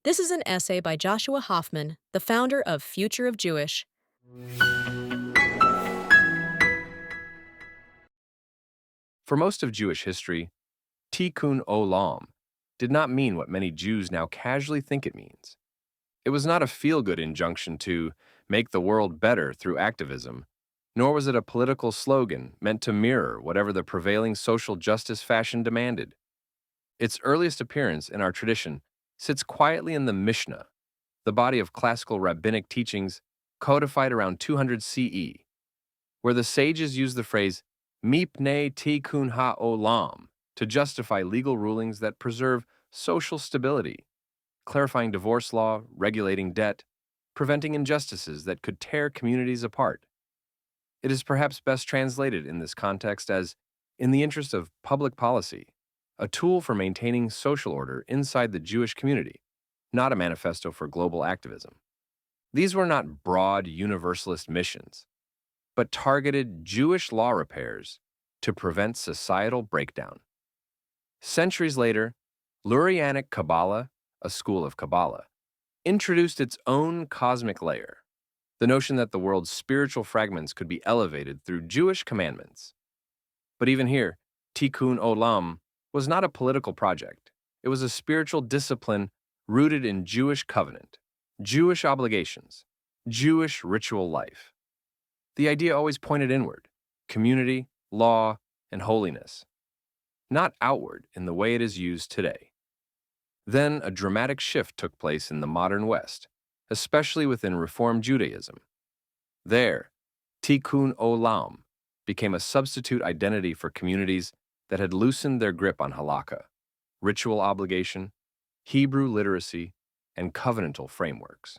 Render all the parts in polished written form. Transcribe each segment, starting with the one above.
This is an essay by Joshua Hoffman, the founder of Future of Jewish. For most of Jewish history, Tikkun Olam did not mean what many Jews now casually think it means. It was not a feel-good injunction to make the world better through activism, nor was it a political slogan meant to mirror whatever the prevailing social justice fashion demanded. Its earliest appearance in our tradition sits quietly in the Mishnah, the body of classical rabbinic teachings codified around 200 CE, where the sages use the phrase mipnei tikkun ha'olam to justify legal rulings that preserve social stability, clarifying divorce law, regulating debt, preventing injustices that could tear communities apart. It is perhaps best translated in this context as in the interest of public policy, a tool for maintaining social order inside the Jewish community, not a manifesto for global activism. These were not broad universalist missions, but targeted Jewish law repairs to prevent societal breakdown. Centuries later, Lurianic Kabbalah, a school of Kabbalah, introduced its own cosmic layer, the notion that the world's spiritual fragments could be elevated through Jewish commandments. But even here, Tikkun Olam was not a political project. It was a spiritual discipline rooted in Jewish covenant, Jewish obligations, Jewish ritual life. The idea always pointed inward, community, law, and holiness, not outward in the way it is used today. Then a dramatic shift took place in the modern West, especially within Reform Judaism. There, Tikkun Olam became a substitute identity for communities that had loosened their grip on halakha, ritual obligation, Hebrew literacy, and covenantal frameworks.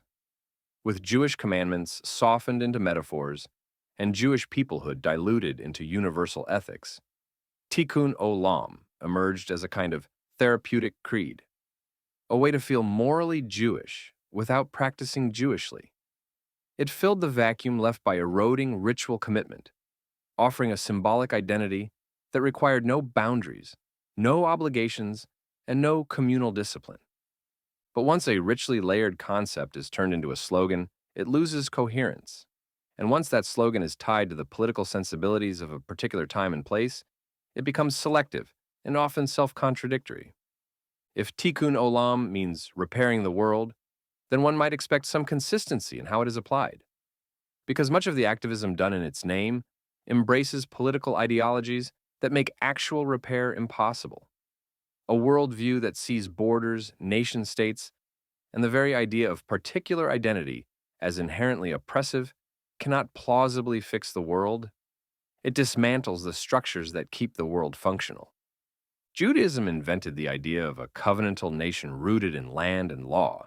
With Jewish commandments softened into metaphors and Jewish peoplehood diluted into universal ethics, Tikkun Olam emerged as a kind of therapeutic creed, a way to feel morally Jewish without practicing Jewishly. It filled the vacuum left by eroding ritual commitment, offering a symbolic identity that required no boundaries, no obligations, and no communal discipline. But once a richly layered concept is turned into a slogan, it loses coherence. And once that slogan is tied to the political sensibilities of a particular time and place, it becomes selective and often self-contradictory. If Tikkun Olam means repairing the world, then one might expect some consistency in how it is applied. Because much of the activism done in its name embraces political ideologies that make actual repair impossible. A worldview that sees borders, nation-states, and the very idea of particular identity as inherently oppressive cannot plausibly fix the world. It dismantles the structures that keep the world functional. Judaism invented the idea of a covenantal nation rooted in land and law,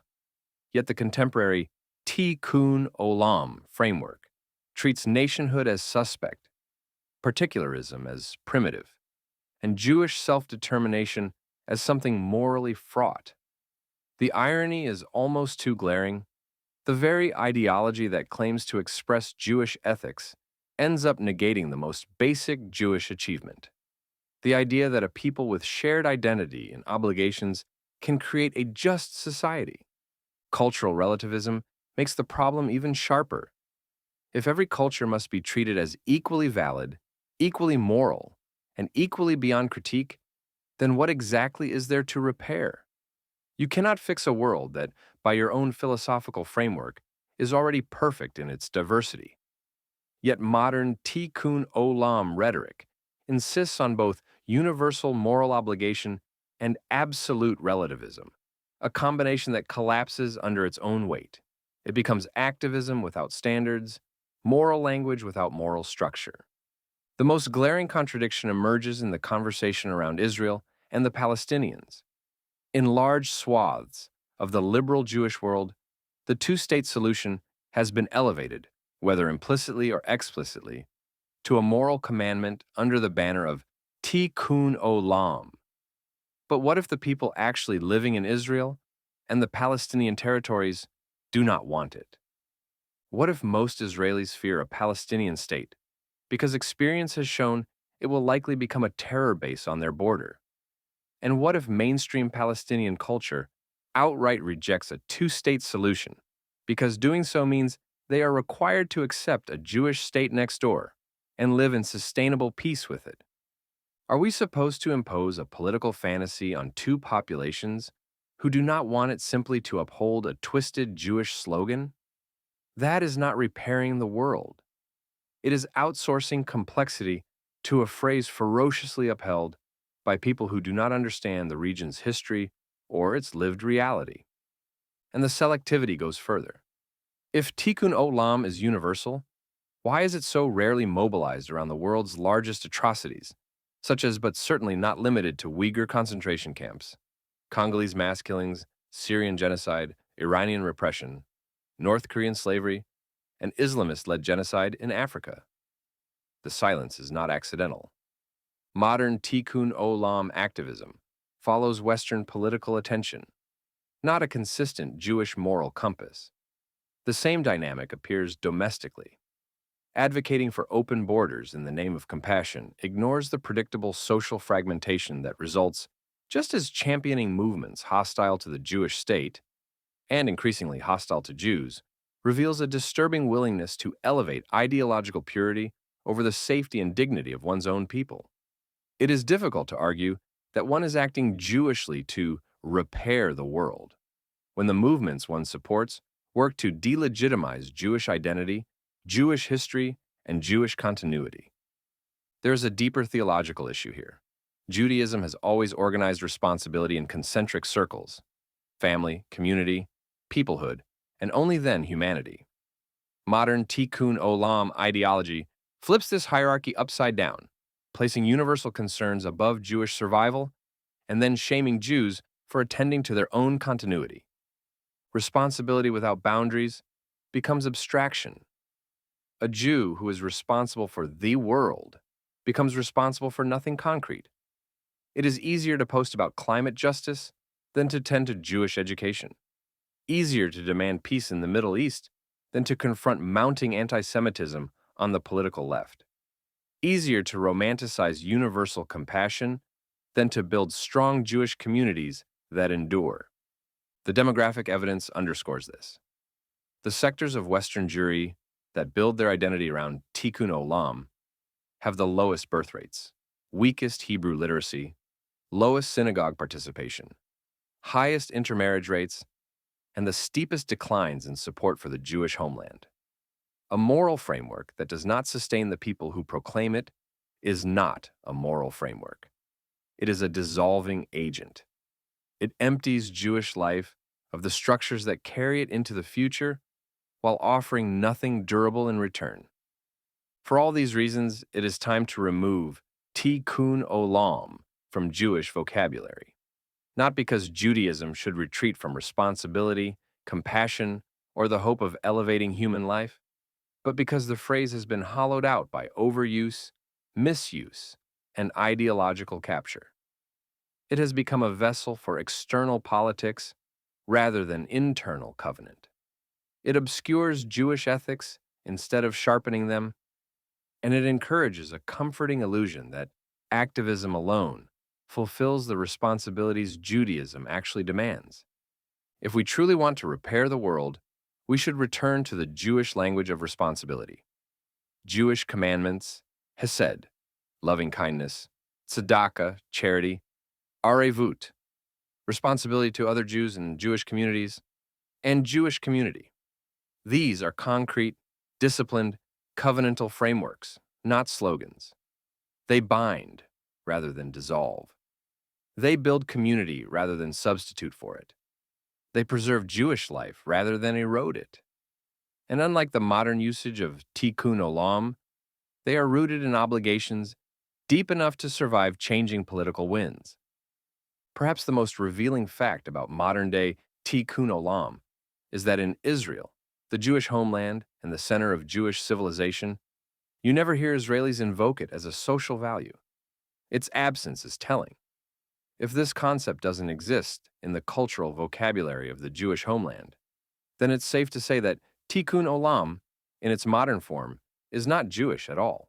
yet the contemporary Tikkun Olam framework treats nationhood as suspect, particularism as primitive, and Jewish self-determination as something morally fraught. The irony is almost too glaring. The very ideology that claims to express Jewish ethics ends up negating the most basic Jewish achievement: the idea that a people with shared identity and obligations can create a just society. Cultural relativism makes the problem even sharper. If every culture must be treated as equally valid, equally moral, and equally beyond critique, then what exactly is there to repair? You cannot fix a world that, by your own philosophical framework, is already perfect in its diversity. Yet modern Tikkun Olam rhetoric insists on both universal moral obligation and absolute relativism, a combination that collapses under its own weight. It becomes activism without standards, moral language without moral structure. The most glaring contradiction emerges in the conversation around Israel and the Palestinians. In large swaths of the liberal Jewish world, the two-state solution has been elevated, whether implicitly or explicitly, to a moral commandment under the banner of Tikkun Olam. But what if the people actually living in Israel and the Palestinian territories do not want it? What if most Israelis fear a Palestinian state because experience has shown it will likely become a terror base on their border? And what if mainstream Palestinian culture outright rejects a two-state solution because doing so means they are required to accept a Jewish state next door and live in sustainable peace with it. Are we supposed to impose a political fantasy on two populations who do not want it simply to uphold a twisted Jewish slogan? That is not repairing the world. It is outsourcing complexity to a phrase ferociously upheld by people who do not understand the region's history or its lived reality. And the selectivity goes further. If Tikkun Olam is universal, why is it so rarely mobilized around the world's largest atrocities, such as but certainly not limited to Uyghur concentration camps, Congolese mass killings, Syrian genocide, Iranian repression, North Korean slavery, and Islamist-led genocide in Africa? The silence is not accidental. Modern Tikkun Olam activism follows Western political attention, not a consistent Jewish moral compass. The same dynamic appears domestically. Advocating for open borders in the name of compassion ignores the predictable social fragmentation that results just as championing movements hostile to the Jewish state, and increasingly hostile to Jews, reveals a disturbing willingness to elevate ideological purity over the safety and dignity of one's own people. It is difficult to argue that one is acting Jewishly to repair the world, when the movements one supports work to delegitimize Jewish identity, Jewish history, and Jewish continuity. There is a deeper theological issue here. Judaism has always organized responsibility in concentric circles: family, community, peoplehood, and only then humanity. Modern Tikkun Olam ideology flips this hierarchy upside down, placing universal concerns above Jewish survival and then shaming Jews for attending to their own continuity. Responsibility without boundaries becomes abstraction. A Jew who is responsible for the world becomes responsible for nothing concrete. It is easier to post about climate justice than to tend to Jewish education. Easier to demand peace in the Middle East than to confront mounting anti-Semitism on the political left. Easier to romanticize universal compassion than to build strong Jewish communities that endure. The demographic evidence underscores this. The sectors of Western Jewry that build their identity around Tikkun Olam have the lowest birth rates, weakest Hebrew literacy, lowest synagogue participation, highest intermarriage rates, and the steepest declines in support for the Jewish homeland. A moral framework that does not sustain the people who proclaim it is not a moral framework. It is a dissolving agent. It empties Jewish life of the structures that carry it into the future while offering nothing durable in return. For all these reasons, it is time to remove Tikkun Olam from Jewish vocabulary. Not because Judaism should retreat from responsibility, compassion, or the hope of elevating human life, but because the phrase has been hollowed out by overuse, misuse, and ideological capture. It has become a vessel for external politics rather than internal covenant. It obscures Jewish ethics instead of sharpening them, and it encourages a comforting illusion that activism alone fulfills the responsibilities Judaism actually demands. If we truly want to repair the world, we should return to the Jewish language of responsibility. Jewish commandments, hesed, loving kindness, tzedakah, charity, arevut, responsibility to other Jews and Jewish communities, and Jewish community. These are concrete, disciplined, covenantal frameworks, not slogans. They bind rather than dissolve. They build community rather than substitute for it. They preserve Jewish life rather than erode it. And unlike the modern usage of Tikkun Olam, they are rooted in obligations deep enough to survive changing political winds. Perhaps the most revealing fact about modern-day Tikkun Olam is that in Israel, the Jewish homeland and the center of Jewish civilization, you never hear Israelis invoke it as a social value. Its absence is telling. If this concept doesn't exist in the cultural vocabulary of the Jewish homeland, then it's safe to say that Tikkun Olam, in its modern form, is not Jewish at all.